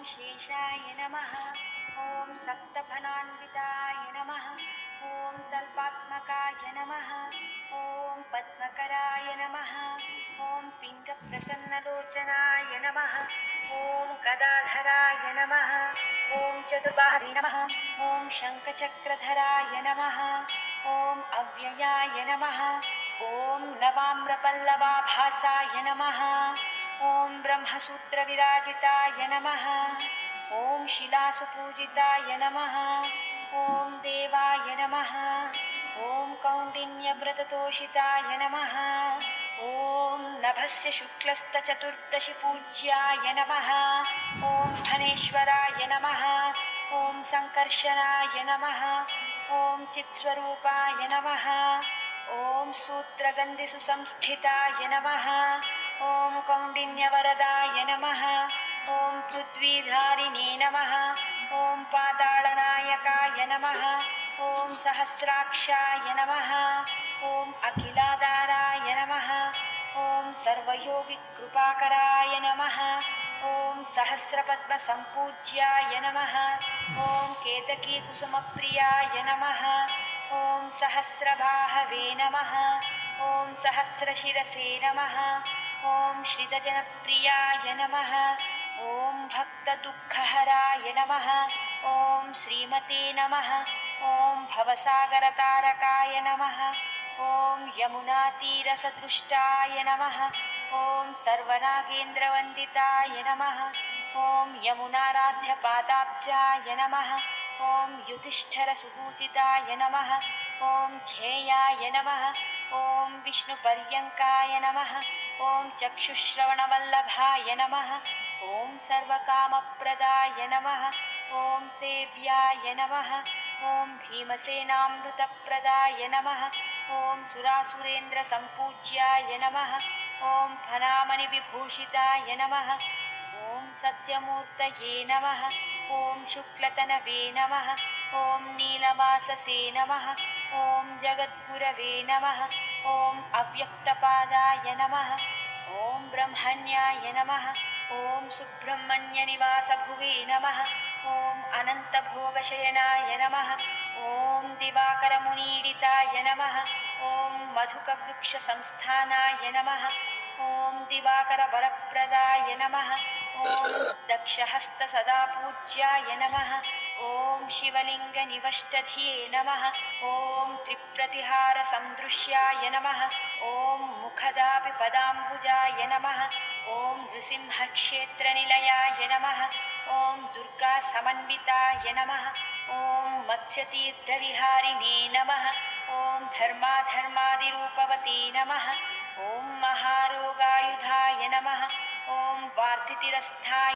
शेषाय नमः। ॐ सप्तफलान्विताय नमः। ॐ तल्पात्मकाय नमः। ॐ पद्मकराय नमः। ॐ पिङ्गप्रसन्नलोचनाय नमः। ॐ गदाधराय नमः। ॐ चतुर्बाहवे नमः। ॐ शङ्खचक्रधराय नमः। ॐ अव्ययाय नमः। ॐ नवाम्रपल्लवाभासाय नमः। ॐ ब्रह्मसूत्रविराजिताय नमः। ॐ शिलासुपूजिताय नमः। ॐ देवाय नमः। ॐ कौण्डिन्यव्रततोषिताय नमः। ॐ नभस्य शुक्लस्तचतुर्दशि पूज्याय नमः। ॐ धनेश्वराय नमः। ॐ सङ्कर्षणाय नमः। ॐ चित्स्वरूपाय नमः। ॐ सूत्रगन्धिसुसंस्थिताय नमः। ॐ कौण्डिन्यवरदाय नमः। ॐ पृथ्वीधारिणे नमः। ॐ पाताळनायकाय नमः। ॐ सहस्राक्षाय नमः। ॐ अखिलाधाराय नमः। ॐ सर्वयोगिकृपाकराय नमः। ॐ सहस्रपद्मसम्पूज्याय नमः। ॐ केतकीकुसुमप्रियाय नमः। ॐ सहस्रबाहवे नमः। ॐ सहस्रशिरसे नमः। ॐ श्रितजनप्रियाय नमः। ॐ भक्तदुःखहराय नमः। ॐ श्रीमते नमः। ॐ भवसागरतारकाय नमः। ॐ यमुनातीरसदृष्टाय नमः। ॐ सर्वनागेन्द्रवन्दिताय नमः। ॐ यमुनाराध्यपादाब्जाय नमः। ॐ युधिष्ठिरसुपूजिताय नमः। ॐ ध्येयाय नमः। ॐ विष्णुपर्यङ्काय नमः। ॐ चक्षुश्रवणवल्लभाय नमः। ॐ सर्वकामप्रदाय नमः। ॐ सेव्याय नमः। ॐ भीमसेनामृतप्रदाय नमः। ॐ सुरासुरेन्द्रसम्पूज्याय नमः। ॐ फनामणिविभूषिताय नमः। ॐ सत्यमूर्तये नमः। ॐ शुक्लतनवे नमः। ॐ नीलवाससे नमः। ॐ जगद्गुरवे नमः। ॐ अव्यक्तपादाय नमः। ॐ ब्रह्मण्याय नमः। ॐ सुब्रह्मण्यनिवासभुवे नमः। ॐ अनन्तभोगशयनाय नमः। ॐ दिवाकरमुनीडिताय नमः। ॐ मधुकवृक्षसंस्थानाय नमः। ॐ दिवाकरवरप्रदाय नमः। ॐ दक्षहस्तसदापूज्याय नमः। ॐ शिवलिङ्गनिवष्टधिये नमः। ॐ त्रिप्रतिहारसन्दृश्याय नमः। ॐ मुखदापिपदाम्बुजाय नमः। ॐ नृसिंहक्षेत्रनिलयाय नमः। ॐ दुर्गासमन्विताय नमः। ॐ मत्स्यतीर्थविहारिणे नमः। ॐ धर्माधर्मादिरूपवते नमः। ॐ महारोगायुधाय नमः। ॐ वार्धितिरस्थाय